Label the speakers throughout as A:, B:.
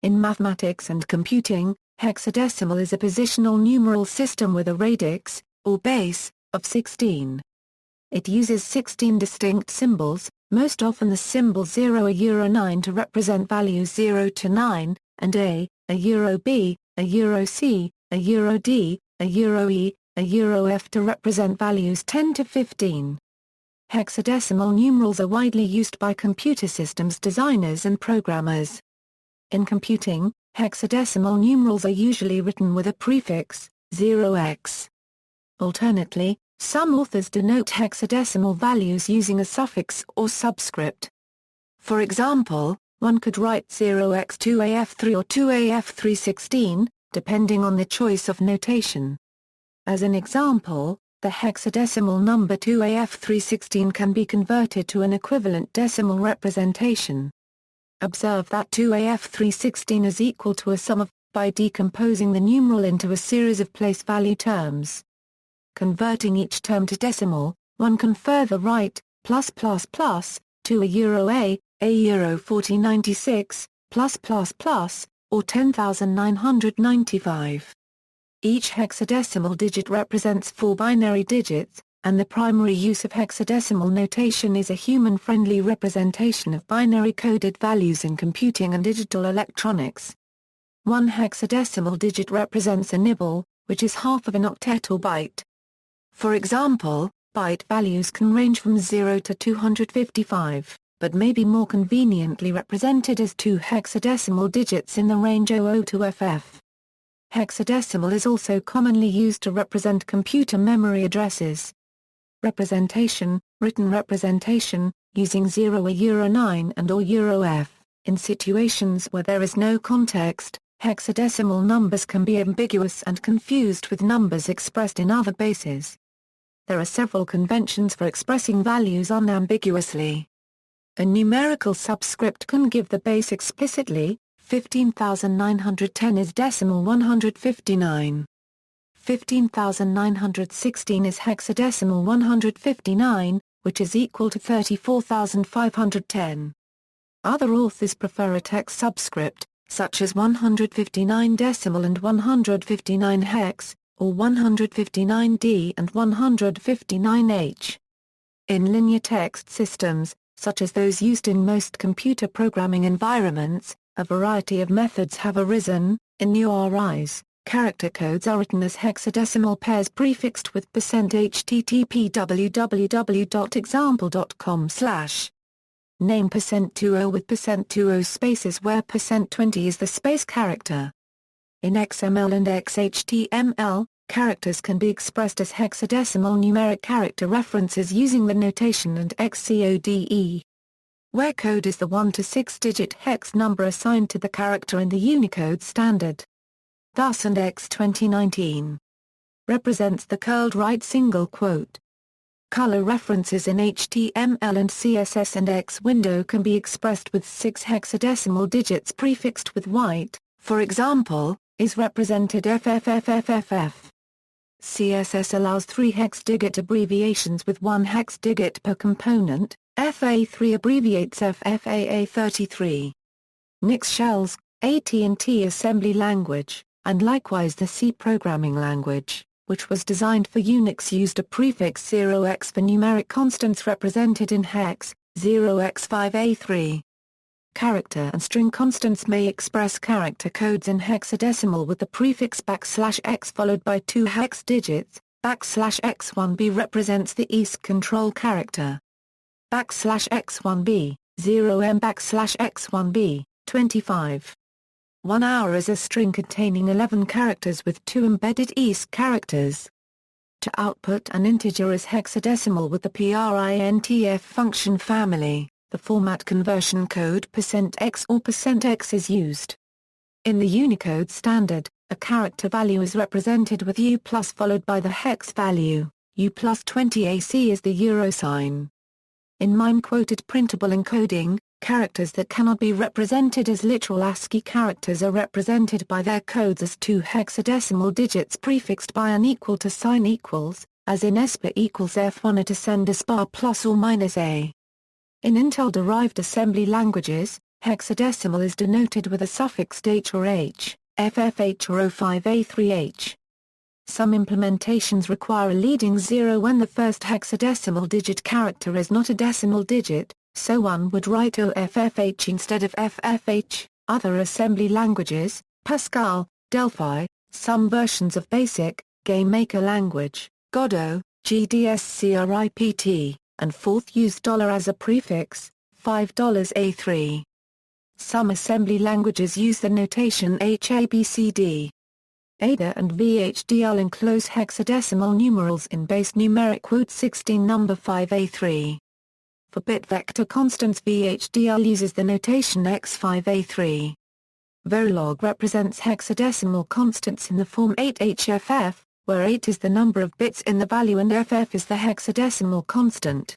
A: In mathematics and computing, hexadecimal is a positional numeral system with a radix, or base, of 16. It uses 16 distinct symbols, most often the symbol 0 A09 to represent values 0 to 9, and A, A-B, A-C, A-D, A-E, A-F to represent values 10 to 15. Hexadecimal numerals are widely used by computer systems designers and programmers. In computing, hexadecimal numerals are usually written with a prefix, 0x. Alternately, some authors denote hexadecimal values using a suffix or subscript. For example, one could write 0x2af3 or 2af316, depending on the choice of notation. As an example, the hexadecimal number 2af316 can be converted to an equivalent decimal representation. Observe that 2af316 is equal to a sum of, by decomposing the numeral into a series of place value terms. Converting each term to decimal, one can further write, +++, to A0016, or 10,995. Each hexadecimal digit represents 4 binary digits, and the primary use of hexadecimal notation is a human-friendly representation of binary-coded values in computing and digital electronics. One hexadecimal digit represents a nibble, which is half of an octet or byte. For example, byte values can range from 0 to 255, but may be more conveniently represented as 2 hexadecimal digits in the range 00 to FF. Hexadecimal is also commonly used to represent computer memory addresses. Representation, written representation, using 0 A09 and or F. In situations where there is no context, hexadecimal numbers can be ambiguous and confused with numbers expressed in other bases. There are several conventions for expressing values unambiguously. A numerical subscript can give the base explicitly. 15,910 is decimal 159. 15,916 is hexadecimal 159, which is equal to 34,510. Other authors prefer a text subscript, such as 159 decimal and 159 hex, or 159D and 159H. In linear text systems, such as those used in most computer programming environments, a variety of methods have arisen. In URIs, character codes are written as hexadecimal pairs prefixed with %http www.example.com/ name %20 with %20 spaces where %20 is the space character. In XML and XHTML, characters can be expressed as hexadecimal numeric character references using the notation and XCODE. Where code is the 1 to 6-digit hex number assigned to the character in the Unicode standard. Thus and X 2019 represents the curled right single quote. Color references in HTML and CSS and X window can be expressed with 6 hexadecimal digits prefixed with white, for example, is represented FFFFFF. CSS allows 3 hex-digit abbreviations with 1 hex-digit per component. FA3 abbreviates FFAA33. Nix shells, AT&T assembly language, and likewise the C programming language, which was designed for Unix, used a prefix 0x for numeric constants represented in hex, 0x5A3. Character and string constants may express character codes in hexadecimal with the prefix \x followed by 2 hex digits. \x1b represents the EASC control character. \x1b, 0m \x1b, 25. 1 hour is a string containing 11 characters with 2 embedded EASC characters. To output an integer is hexadecimal with the printf function family. The format conversion code %x or %x is used. In the Unicode standard, a character value is represented with U+ followed by the hex value. U plus 20 AC is the euro sign. In MIME-quoted printable encoding, characters that cannot be represented as literal ASCII characters are represented by their codes as 2 hexadecimal digits prefixed by an equal to sign equals, as in ESPA equals F1 at ascend a * plus or minus A. In Intel-derived assembly languages, Hexadecimal is denoted with a suffix H or H, FFH or O5A3H. Some implementations require a leading zero when the first hexadecimal digit character is not a decimal digit, so one would write OFFH instead of FFH. Other assembly languages, Pascal, Delphi, some versions of BASIC, GameMaker language, Godot, GDSCRIPT, and Forth use $ as a prefix, $5A3. Some assembly languages use the notation HABCD. Ada and VHDL enclose hexadecimal numerals in base numeric quote 16 number 5A3. For bit vector constants, VHDL uses the notation X5A3. Verilog represents hexadecimal constants in the form 8HFF, where 8 is the number of bits in the value and FF is the hexadecimal constant.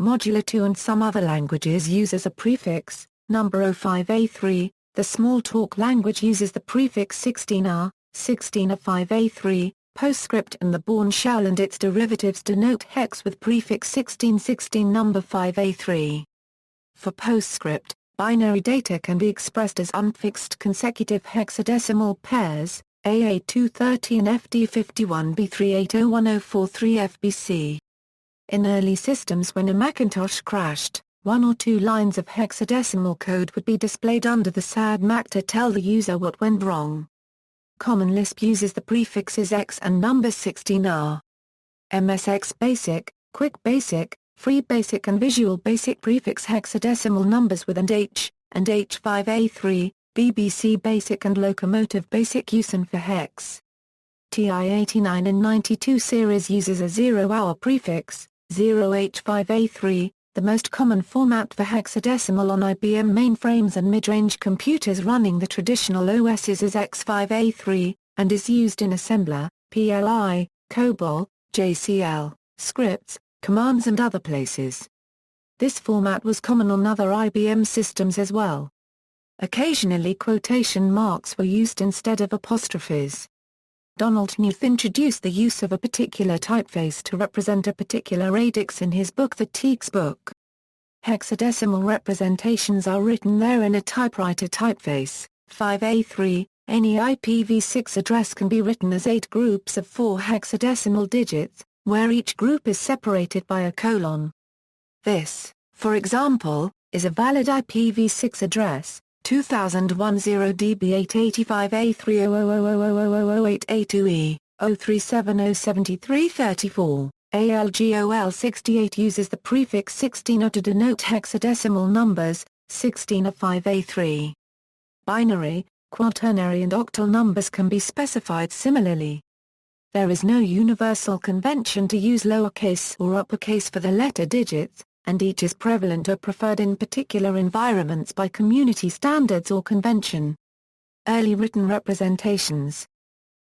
A: Modular 2 and some other languages use as a prefix, number 05A3, the Smalltalk language uses the prefix 16R, 16A5A3, PostScript and the Bourne shell and its derivatives denote hex with prefix 1616 number 5A3. For PostScript, binary data can be expressed as unfixed consecutive hexadecimal pairs, AA230 and FD51B38010443FBC. In early systems when a Macintosh crashed, one or two lines of hexadecimal code would be displayed under the SAD MAC to tell the user what went wrong. Common Lisp uses the prefixes X and number 16R. MSX Basic, Quick Basic, Free Basic and Visual Basic prefix hexadecimal numbers with and H5A3, BBC Basic and Locomotive Basic use and for hex. TI-89 and 92 series uses a 0-hour prefix, 0H5A3, the most common format for hexadecimal on IBM mainframes and mid-range computers running the traditional OSs is X5A3, and is used in assembler, PLI, COBOL, JCL, scripts, commands and other places. This format was common on other IBM systems as well. Occasionally quotation marks were used instead of apostrophes. Donald Knuth introduced the use of a particular typeface to represent a particular radix in his book The Teague's Book. Hexadecimal representations are written there in a typewriter typeface, 5A3. Any IPv6 address can be written as 8 groups of 4 hexadecimal digits, where each group is separated by a colon. This, for example, is a valid IPv6 address, 2010-DB885A300000008A2E, 03707334. ALGOL68 uses the prefix 16 to denote hexadecimal numbers, 16 of 5A3. Binary, quaternary and octal numbers can be specified similarly. There is no universal convention to use lowercase or uppercase for the letter digits, and each is prevalent or preferred in particular environments by community standards or convention. Early written representations.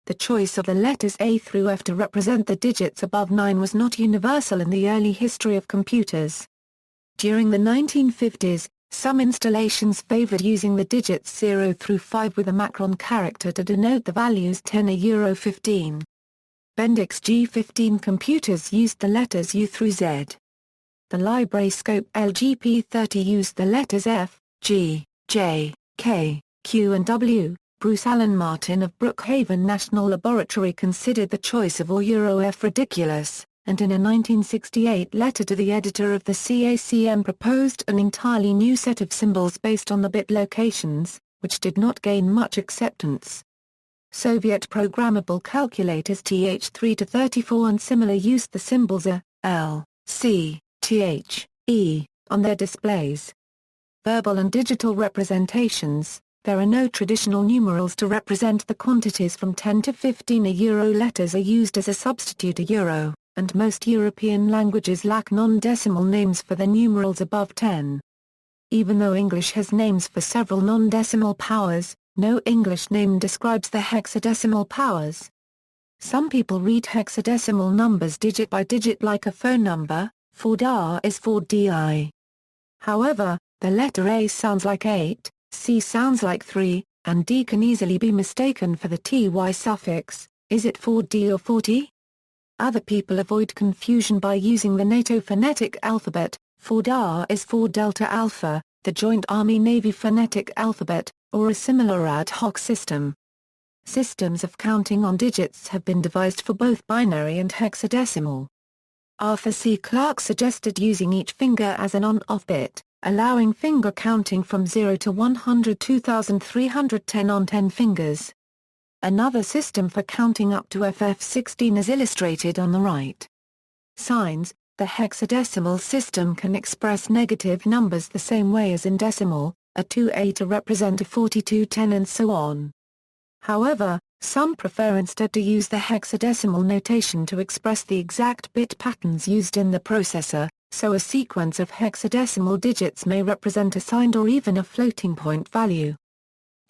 A: The choice of the letters A through F to represent the digits above 9 was not universal in the early history of computers. During the 1950s, some installations favored using the digits 0 through 5 with a macron character to denote the values 10 or Euro 15. Bendix G15 computers used the letters U through Z. The library scope LGP30 used the letters F, G, J, K, Q and W. Bruce Allen Martin of Brookhaven National Laboratory considered the choice of Euro F ridiculous, and in a 1968 letter to the editor of the CACM proposed an entirely new set of symbols based on the bit locations, which did not gain much acceptance. Soviet programmable calculators TH3 to 34 and similar used the symbols A, L, C, TH, E, on their displays. Verbal and digital representations. There are no traditional numerals to represent the quantities from 10 to 15. Euro letters are used as a substitute Euro, and most European languages lack non-decimal names for the numerals above 10. Even though English has names for several non-decimal powers, no English name describes the hexadecimal powers. Some people read hexadecimal numbers digit by digit like a phone number. 4DA is 4DI. However, the letter A sounds like 8, C sounds like 3, and D can easily be mistaken for the TY suffix. Is it 4D or 40? Other people avoid confusion by using the NATO phonetic alphabet. 4DA is 4 Delta Alpha, the Joint Army-Navy phonetic alphabet, or a similar ad hoc system. Systems of counting on digits have been devised for both binary and hexadecimal. Arthur C. Clarke suggested using each finger as an on-off bit, allowing finger counting from 0 to 102,310 on 10 fingers. Another system for counting up to FF16 is illustrated on the right. Signs: the hexadecimal system can express negative numbers the same way as in decimal, a 2A to represent a 4210 and so on. However, some prefer instead to use the hexadecimal notation to express the exact bit patterns used in the processor, so a sequence of hexadecimal digits may represent a signed or even a floating point value.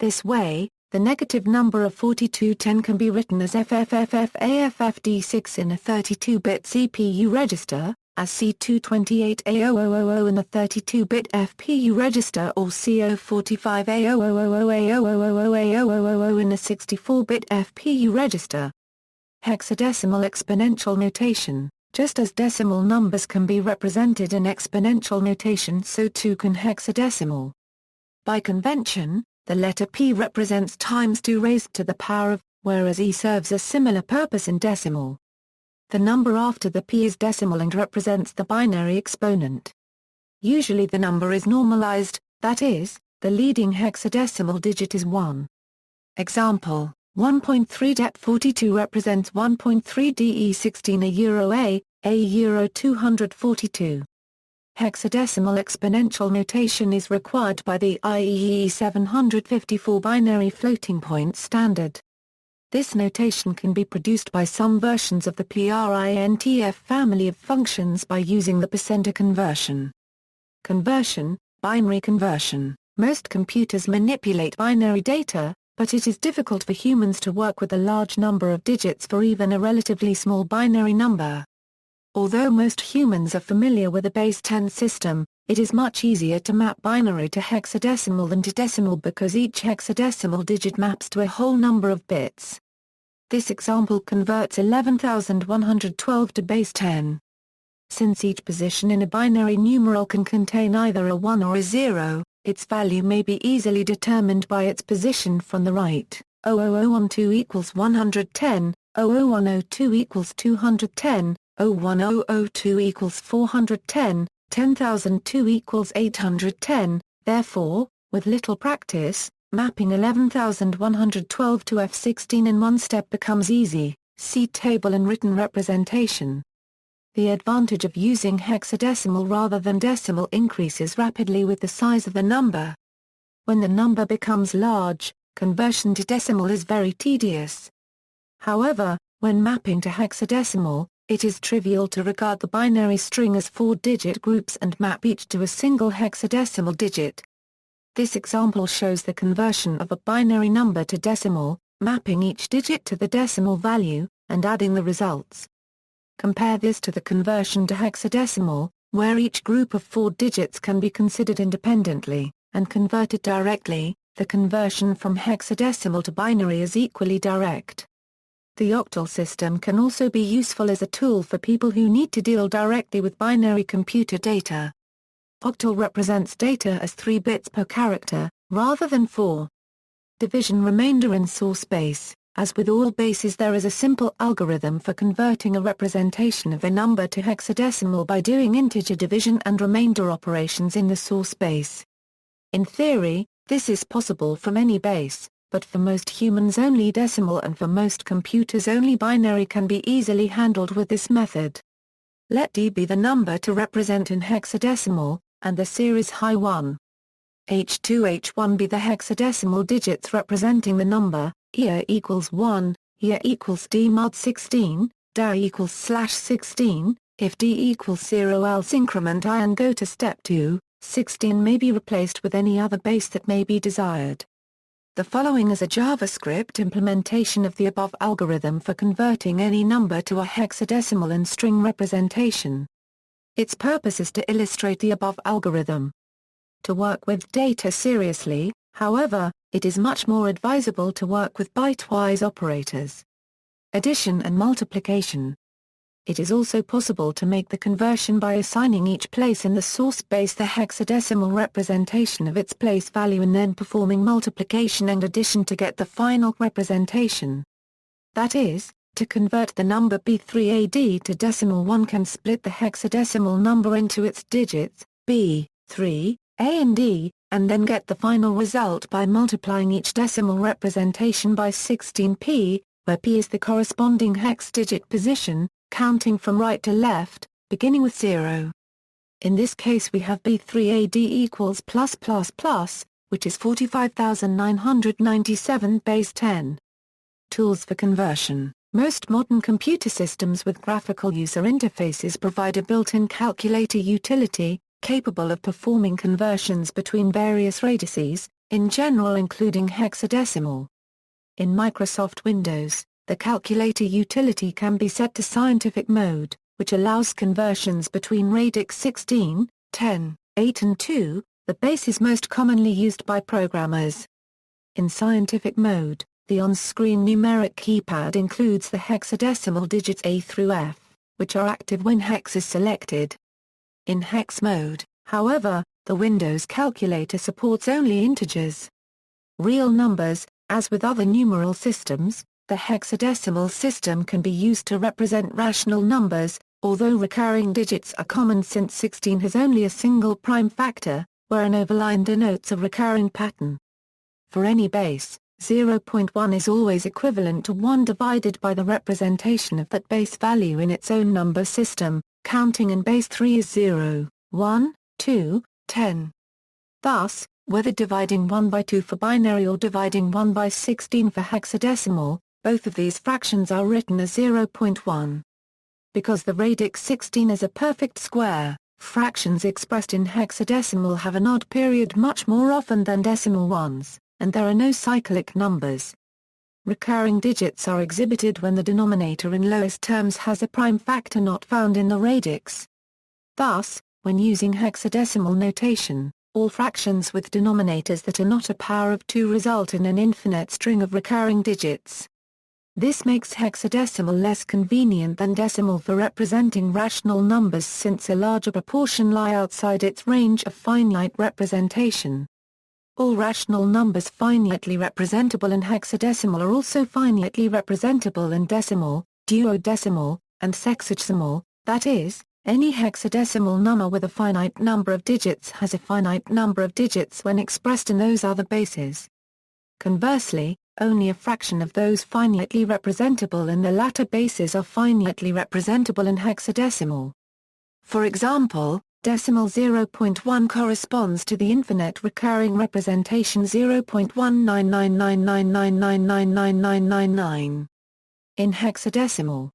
A: This way, the negative number of 4210 can be written as FFFFAFFD6 in a 32-bit CPU register, as C228A0000 in a 32-bit FPU register, or C045A0000A0000 in a 64-bit FPU register. Hexadecimal exponential notation: just as decimal numbers can be represented in exponential notation, so too can hexadecimal. By convention, the letter P represents times 2 raised to the power of, whereas E serves a similar purpose in decimal. The number after the P is decimal and represents the binary exponent. Usually the number is normalized, that is, the leading hexadecimal digit is 1. Example: 1.3 Det42 represents 1.3 DE16 A0242. Hexadecimal exponential notation is required by the IEEE 754 binary floating point standard. This notation can be produced by some versions of the printf family of functions by using the percenter conversion. Conversion, binary conversion: most computers manipulate binary data, but it is difficult for humans to work with a large number of digits for even a relatively small binary number. Although most humans are familiar with a base 10 system, it is much easier to map binary to hexadecimal than to decimal because each hexadecimal digit maps to a whole number of bits. This example converts 11,112 to base 10. Since each position in a binary numeral can contain either a 1 or a 0, its value may be easily determined by its position from the right. 00012 equals 110, 00102 equals 210, 01002 equals 410, 10,002 equals 810. Therefore, with little practice, mapping 11,112 to F16 in one step becomes easy. See table and written representation. The advantage of using hexadecimal rather than decimal increases rapidly with the size of the number. When the number becomes large, conversion to decimal is very tedious. However, when mapping to hexadecimal, it is trivial to regard the binary string as 4-digit groups and map each to a single hexadecimal digit. This example shows the conversion of a binary number to decimal, mapping each digit to the decimal value, and adding the results. Compare this to the conversion to hexadecimal, where each group of 4 digits can be considered independently, and converted directly. The conversion from hexadecimal to binary is equally direct. The octal system can also be useful as a tool for people who need to deal directly with binary computer data. Octal represents data as 3 bits per character, rather than 4. Division remainder in source space: as with all bases, there is a simple algorithm for converting a representation of a number to hexadecimal by doing integer division and remainder operations in the source space. In theory, this is possible from any base, but for most humans only decimal and for most computers only binary can be easily handled with this method. Let D be the number to represent in hexadecimal, and the series high 1. H2H1 be the hexadecimal digits representing the number, here equals 1, here equals D mod 16, DA equals /16, if D equals 0 else increment I and go to step 2, 16 may be replaced with any other base that may be desired. The following is a JavaScript implementation of the above algorithm for converting any number to a hexadecimal in string representation. Its purpose is to illustrate the above algorithm. To work with data seriously, however, it is much more advisable to work with bitewise operators. Addition and multiplication. It is also possible to make the conversion by assigning each place in the source base the hexadecimal representation of its place value and then performing multiplication and addition to get the final representation. That is, to convert the number B3AD to decimal, one can split the hexadecimal number into its digits, B, 3, A and D, and then get the final result by multiplying each decimal representation by 16p, where p is the corresponding hex digit position, counting from right to left, beginning with 0. In this case we have B3AD equals plus plus plus, which is 45,997 base 10. Tools for conversion. Most modern computer systems with graphical user interfaces provide a built-in calculator utility, capable of performing conversions between various radices, in general including hexadecimal. In Microsoft Windows, the calculator utility can be set to scientific mode, which allows conversions between radix 16, 10, 8 and 2, the bases most commonly used by programmers. In scientific mode, the on-screen numeric keypad includes the hexadecimal digits A through F, which are active when hex is selected. In hex mode, however, the Windows calculator supports only integers. Real numbers, as with other numeral systems, the hexadecimal system can be used to represent rational numbers, although recurring digits are common since 16 has only a single prime factor, where an overline denotes a recurring pattern. For any base, 0.1 is always equivalent to 1 divided by the representation of that base value in its own number system, counting in base 3 is 0, 1, 2, 10. Thus, whether dividing 1 by 2 for binary or dividing 1 by 16 for hexadecimal, both of these fractions are written as 0.1. Because the radix 16 is a perfect square, fractions expressed in hexadecimal have an odd period much more often than decimal ones, and there are no cyclic numbers. Recurring digits are exhibited when the denominator in lowest terms has a prime factor not found in the radix. Thus, when using hexadecimal notation, all fractions with denominators that are not a power of 2 result in an infinite string of recurring digits. This makes hexadecimal less convenient than decimal for representing rational numbers since a larger proportion lie outside its range of finite representation. All rational numbers finitely representable in hexadecimal are also finitely representable in decimal, duodecimal, and sexagesimal, that is, any hexadecimal number with a finite number of digits has a finite number of digits when expressed in those other bases. Conversely, only a fraction of those finitely representable in the latter bases are finitely representable in hexadecimal. For example, decimal 0.1 corresponds to the infinite recurring representation 0.1999999999999 in hexadecimal.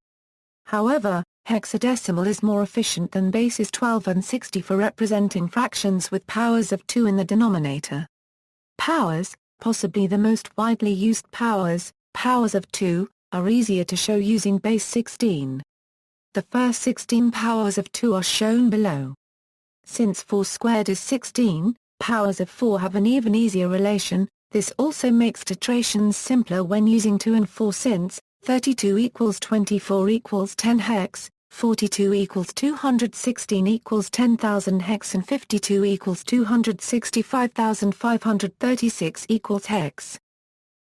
A: However, hexadecimal is more efficient than bases 12 and 60 for representing fractions with powers of 2 in the denominator. Powers, possibly the most widely used powers of 2, are easier to show using base 16. The first 16 powers of 2 are shown below. Since 4 squared is 16, powers of 4 have an even easier relation. This also makes titrations simpler when using 2 and 4 since 32 equals 24 equals 10 hex, 42 equals 216 equals 10,000 hex and 52 equals 265,536 equals hex.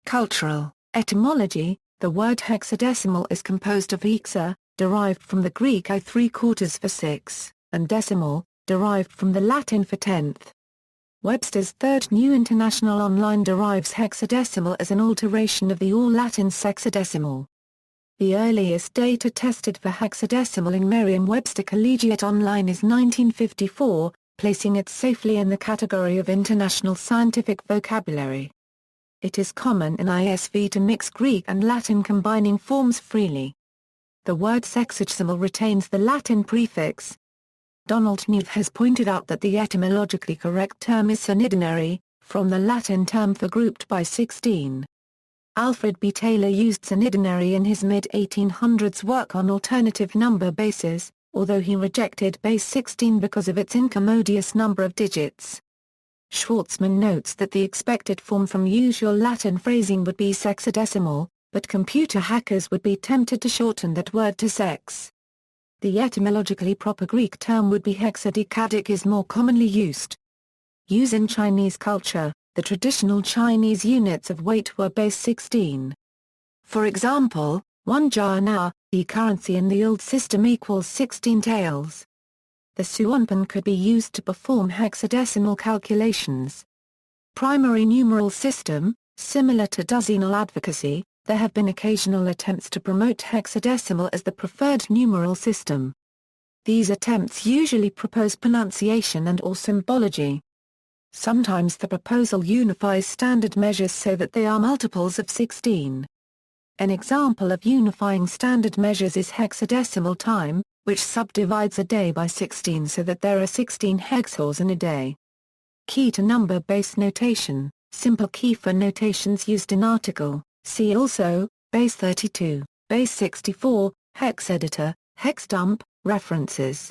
A: Cultural etymology. The word hexadecimal is composed of hexa, derived from the Greek I 3/4 for 6, and decimal, derived from the Latin for tenth. Webster's Third New International Online derives hexadecimal as an alteration of the All-Latin sexagesimal. The earliest data tested for hexadecimal in Merriam-Webster Collegiate Online is 1954, placing it safely in the category of international scientific vocabulary. It is common in ISV to mix Greek and Latin combining forms freely. The word sexagesimal retains the Latin prefix. Donald Knuth has pointed out that the etymologically correct term is synedinary, from the Latin term for grouped by 16. Alfred B. Taylor used synedinary in his mid-1800s work on alternative number bases, although he rejected base 16 because of its incommodious number of digits. Schwartzman notes that the expected form from usual Latin phrasing would be sexadecimal, but computer hackers would be tempted to shorten that word to sex. The etymologically proper Greek term would be hexadecimal is more commonly used. Use in Chinese culture, the traditional Chinese units of weight were base 16. For example, 1 jia, currency in the old system equals 16 taels. The suanpan could be used to perform hexadecimal calculations. Primary numeral system, similar to dozenal advocacy, there have been occasional attempts to promote hexadecimal as the preferred numeral system. These attempts usually propose pronunciation and/or symbology. Sometimes the proposal unifies standard measures so that they are multiples of 16. An example of unifying standard measures is hexadecimal time, which subdivides a day by 16 so that there are 16 hexaurs in a day. Key to number base notation, simple key for notations used in article, see also, base 32, base 64, hex editor, hex dump, references.